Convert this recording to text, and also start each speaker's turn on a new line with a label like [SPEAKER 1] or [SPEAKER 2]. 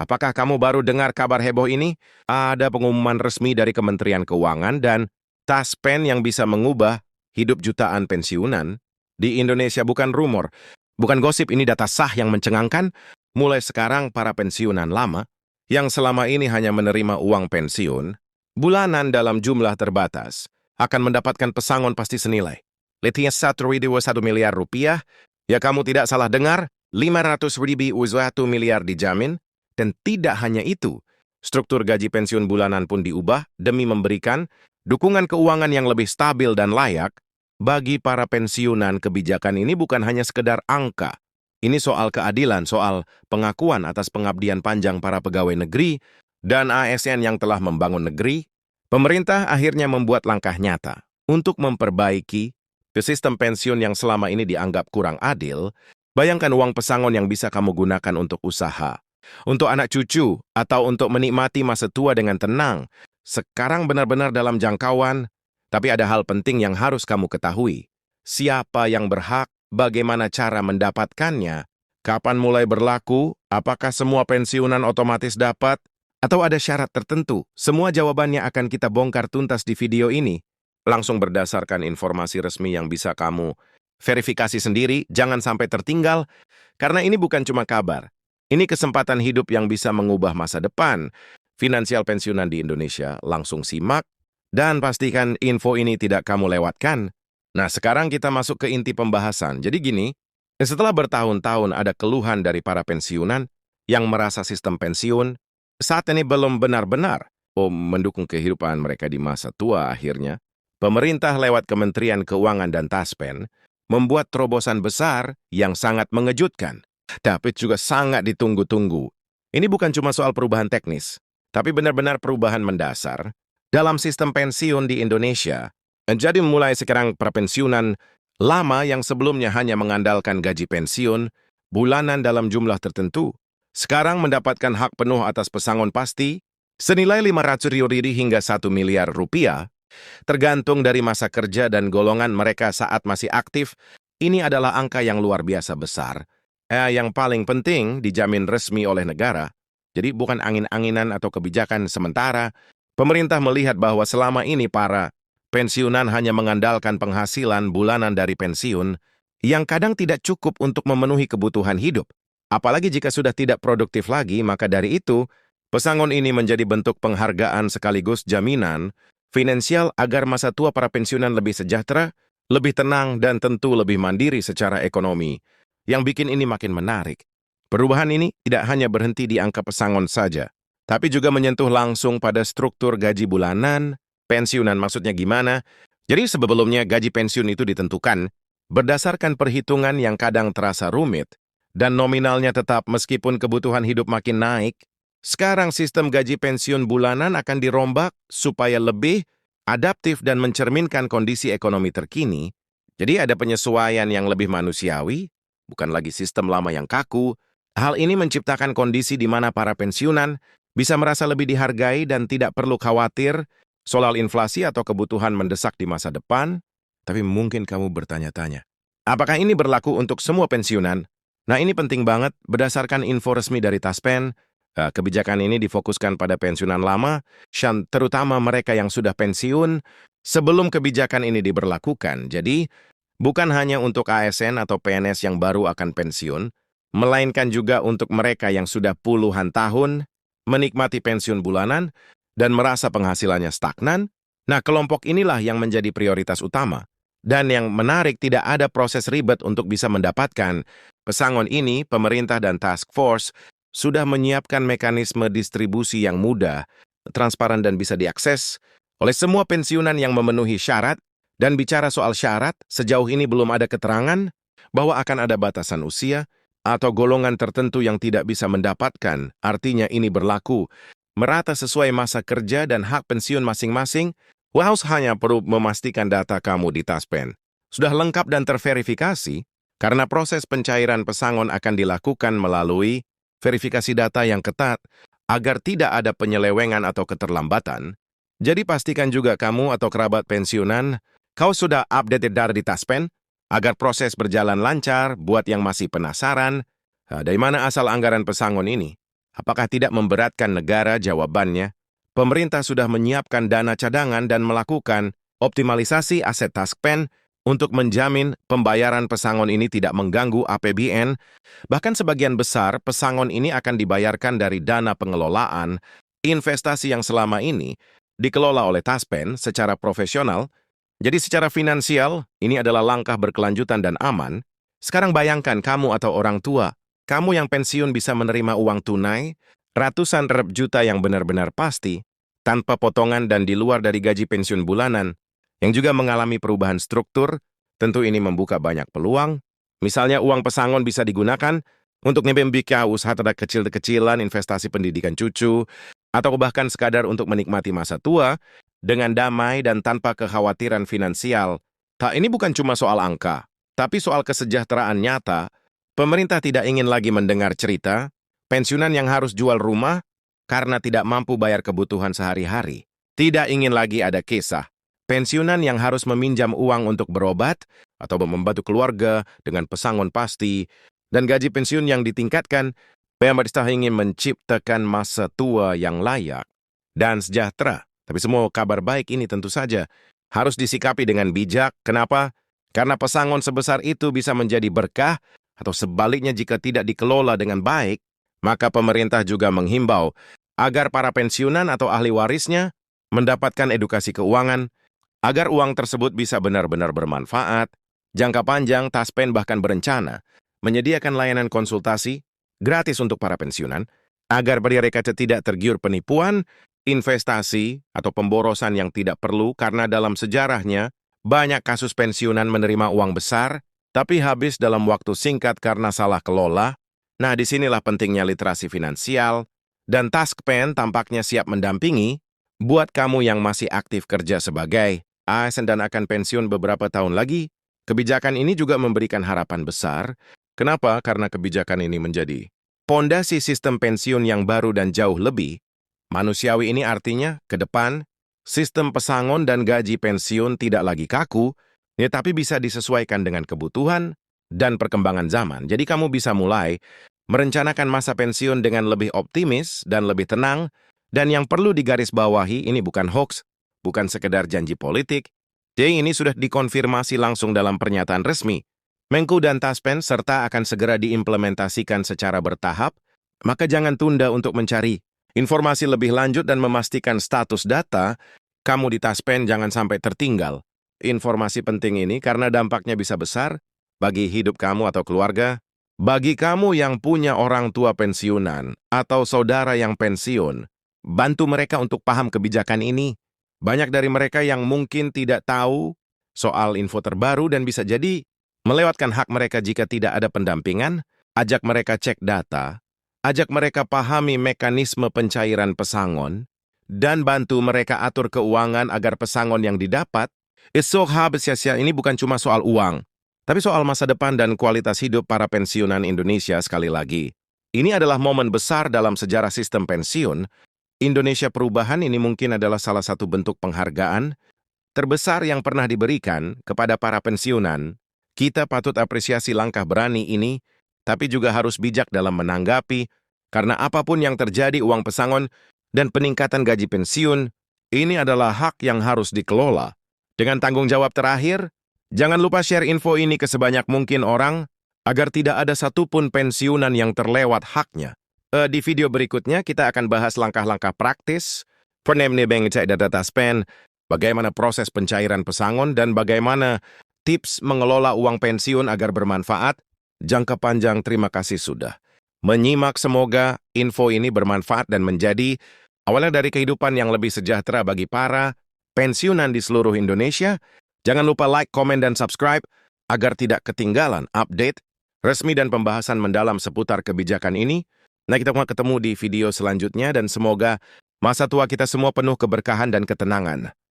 [SPEAKER 1] Apakah kamu baru dengar kabar heboh ini? Ada pengumuman resmi dari Kementerian Keuangan dan Taspen yang bisa mengubah hidup jutaan pensiunan di Indonesia. Bukan rumor, bukan gosip, ini data sah yang mencengangkan. Mulai sekarang para pensiunan lama yang selama ini hanya menerima uang pensiun bulanan dalam jumlah terbatas akan mendapatkan pesangon pasti senilai letihnya 1,1 miliar rupiah. Ya, kamu tidak salah dengar, 500.000 1 miliar dijamin. Dan tidak hanya itu, struktur gaji pensiun bulanan pun diubah demi memberikan dukungan keuangan yang lebih stabil dan layak bagi para pensiunan. Kebijakan ini bukan hanya sekedar angka. Ini soal keadilan, soal pengakuan atas pengabdian panjang para pegawai negeri dan ASN yang telah membangun negeri. Pemerintah akhirnya membuat langkah nyata untuk memperbaiki sistem pensiun yang selama ini dianggap kurang adil. Bayangkan uang pesangon yang bisa kamu gunakan untuk usaha, untuk anak cucu, atau untuk menikmati masa tua dengan tenang. Sekarang benar-benar dalam jangkauan, tapi ada hal penting yang harus kamu ketahui. Siapa yang berhak, bagaimana cara mendapatkannya, kapan mulai berlaku, apakah semua pensiunan otomatis dapat, atau ada syarat tertentu. Semua jawabannya akan kita bongkar tuntas di video ini. Langsung berdasarkan informasi resmi yang bisa kamu verifikasi sendiri, jangan sampai tertinggal, karena ini bukan cuma kabar. Ini kesempatan hidup yang bisa mengubah masa depan finansial pensiunan di Indonesia. Langsung simak dan pastikan info ini tidak kamu lewatkan. Nah, sekarang kita masuk ke inti pembahasan. Jadi gini, setelah bertahun-tahun ada keluhan dari para pensiunan yang merasa sistem pensiun saat ini belum benar-benar mendukung kehidupan mereka di masa tua, akhirnya pemerintah lewat Kementerian Keuangan dan Taspen membuat terobosan besar yang sangat mengejutkan, tapi juga sangat ditunggu-tunggu. Ini bukan cuma soal perubahan teknis, tapi benar-benar perubahan mendasar dalam sistem pensiun di Indonesia. Jadi mulai sekarang perpensiunan lama yang sebelumnya hanya mengandalkan gaji pensiun bulanan dalam jumlah tertentu, sekarang mendapatkan hak penuh atas pesangon pasti senilai 500.000 hingga 1 miliar rupiah, tergantung dari masa kerja dan golongan mereka saat masih aktif. Ini adalah angka yang luar biasa besar. Yang paling penting, dijamin resmi oleh negara. Jadi bukan angin-anginan atau kebijakan sementara. Pemerintah melihat bahwa selama ini para pensiunan hanya mengandalkan penghasilan bulanan dari pensiun yang kadang tidak cukup untuk memenuhi kebutuhan hidup. Apalagi jika sudah tidak produktif lagi, maka dari itu, pesangon ini menjadi bentuk penghargaan sekaligus jaminan finansial agar masa tua para pensiunan lebih sejahtera, lebih tenang, dan tentu lebih mandiri secara ekonomi. Yang bikin ini makin menarik, perubahan ini tidak hanya berhenti di angka pesangon saja, tapi juga menyentuh langsung pada struktur gaji bulanan pensiunan. Maksudnya gimana? Jadi sebelumnya gaji pensiun itu ditentukan berdasarkan perhitungan yang kadang terasa rumit, dan nominalnya tetap meskipun kebutuhan hidup makin naik. Sekarang sistem gaji pensiun bulanan akan dirombak supaya lebih adaptif dan mencerminkan kondisi ekonomi terkini. Jadi ada penyesuaian yang lebih manusiawi, bukan lagi sistem lama yang kaku. Hal ini menciptakan kondisi di mana para pensiunan bisa merasa lebih dihargai dan tidak perlu khawatir soal inflasi atau kebutuhan mendesak di masa depan. Tapi mungkin kamu bertanya-tanya, apakah ini berlaku untuk semua pensiunan? Nah, ini penting banget. Berdasarkan info resmi dari Taspen, kebijakan ini difokuskan pada pensiunan lama, terutama mereka yang sudah pensiun sebelum kebijakan ini diberlakukan. Jadi, bukan hanya untuk ASN atau PNS yang baru akan pensiun, melainkan juga untuk mereka yang sudah puluhan tahun menikmati pensiun bulanan dan merasa penghasilannya stagnan. Nah, kelompok inilah yang menjadi prioritas utama. Dan yang menarik, tidak ada proses ribet untuk bisa mendapatkan pesangon ini. Pemerintah dan task force sudah menyiapkan mekanisme distribusi yang mudah, transparan, dan bisa diakses oleh semua pensiunan yang memenuhi syarat. Dan bicara soal syarat, sejauh ini belum ada keterangan bahwa akan ada batasan usia atau golongan tertentu yang tidak bisa mendapatkan. Artinya ini berlaku merata sesuai masa kerja dan hak pensiun masing-masing. Waus hanya perlu memastikan data kamu di Taspen sudah lengkap dan terverifikasi, karena proses pencairan pesangon akan dilakukan melalui verifikasi data yang ketat agar tidak ada penyelewengan atau keterlambatan. Jadi pastikan juga kamu atau kerabat pensiunan kau sudah update data di Taspen agar proses berjalan lancar. Buat yang masih penasaran, dari mana asal anggaran pesangon ini? Apakah tidak memberatkan negara? Jawabannya, pemerintah sudah menyiapkan dana cadangan dan melakukan optimalisasi aset TASPEN untuk menjamin pembayaran pesangon ini tidak mengganggu APBN. Bahkan sebagian besar pesangon ini akan dibayarkan dari dana pengelolaan investasi yang selama ini dikelola oleh TASPEN secara profesional. Jadi secara finansial, ini adalah langkah berkelanjutan dan aman. Sekarang bayangkan kamu atau orang tua, kamu yang pensiun bisa menerima uang tunai, ratusan juta yang benar-benar pasti, tanpa potongan dan di luar dari gaji pensiun bulanan, yang juga mengalami perubahan struktur. Tentu ini membuka banyak peluang. Misalnya uang pesangon bisa digunakan untuk membiayai usaha kecil-kecilan, investasi pendidikan cucu, atau bahkan sekadar untuk menikmati masa tua dengan damai dan tanpa kekhawatiran finansial. Ini bukan cuma soal angka, tapi soal kesejahteraan nyata. Pemerintah tidak ingin lagi mendengar cerita pensiunan yang harus jual rumah karena tidak mampu bayar kebutuhan sehari-hari. Tidak ingin lagi ada kisah pensiunan yang harus meminjam uang untuk berobat atau membantu keluarga dengan pesangon pasti, dan gaji pensiun yang ditingkatkan. Pemerintah ingin menciptakan masa tua yang layak dan sejahtera. Tapi semua kabar baik ini tentu saja harus disikapi dengan bijak. Kenapa? Karena pesangon sebesar itu bisa menjadi berkah, atau sebaliknya jika tidak dikelola dengan baik, maka pemerintah juga menghimbau agar para pensiunan atau ahli warisnya mendapatkan edukasi keuangan, agar uang tersebut bisa benar-benar bermanfaat. Jangka panjang, TASPEN bahkan berencana menyediakan layanan konsultasi gratis untuk para pensiunan, agar mereka tidak tergiur penipuan, investasi, atau pemborosan yang tidak perlu, karena dalam sejarahnya, banyak kasus pensiunan menerima uang besar, tapi habis dalam waktu singkat karena salah kelola. Nah, disinilah pentingnya literasi finansial, dan TASPEN tampaknya siap mendampingi buat kamu yang masih aktif kerja sebagai ASN dan akan pensiun beberapa tahun lagi. Kebijakan ini juga memberikan harapan besar. Kenapa? Karena kebijakan ini menjadi pondasi sistem pensiun yang baru dan jauh lebih manusiawi. Ini artinya ke depan, sistem pesangon dan gaji pensiun tidak lagi kaku, tapi bisa disesuaikan dengan kebutuhan dan perkembangan zaman. Jadi kamu bisa mulai merencanakan masa pensiun dengan lebih optimis dan lebih tenang. Dan yang perlu digarisbawahi, ini bukan hoax, bukan sekedar janji politik. Jadi ini sudah dikonfirmasi langsung dalam pernyataan resmi. Menko dan TASPEN serta akan segera diimplementasikan secara bertahap, maka jangan tunda untuk mencari informasi lebih lanjut dan memastikan status data. Kamu di TASPEN jangan sampai tertinggal informasi penting ini karena dampaknya bisa besar bagi hidup kamu atau keluarga. Bagi kamu yang punya orang tua pensiunan atau saudara yang pensiun, bantu mereka untuk paham kebijakan ini. Banyak dari mereka yang mungkin tidak tahu soal info terbaru dan bisa jadi melewatkan hak mereka jika tidak ada pendampingan. Ajak mereka cek data, ajak mereka pahami mekanisme pencairan pesangon, dan bantu mereka atur keuangan agar pesangon yang didapat. Ini bukan cuma soal uang, tapi soal masa depan dan kualitas hidup para pensiunan Indonesia. Sekali lagi, ini adalah momen besar dalam sejarah sistem pensiun Indonesia. Perubahan ini mungkin adalah salah satu bentuk penghargaan terbesar yang pernah diberikan kepada para pensiunan. Kita patut apresiasi langkah berani ini, tapi juga harus bijak dalam menanggapi, karena apapun yang terjadi, uang pesangon dan peningkatan gaji pensiun, ini adalah hak yang harus dikelola dengan tanggung jawab. Terakhir, jangan lupa share info ini ke sebanyak mungkin orang, agar tidak ada satupun pensiunan yang terlewat haknya. Di video berikutnya, kita akan bahas langkah-langkah praktis, data TASPEN, bagaimana proses pencairan pesangon, dan bagaimana tips mengelola uang pensiun agar bermanfaat jangka panjang. Terima kasih sudah menyimak. Semoga info ini bermanfaat dan menjadi awalnya dari kehidupan yang lebih sejahtera bagi para pensiunan di seluruh Indonesia. Jangan lupa like, komen, dan subscribe agar tidak ketinggalan update resmi dan pembahasan mendalam seputar kebijakan ini. Nah, kita mau ketemu di video selanjutnya dan semoga masa tua kita semua penuh keberkahan dan ketenangan.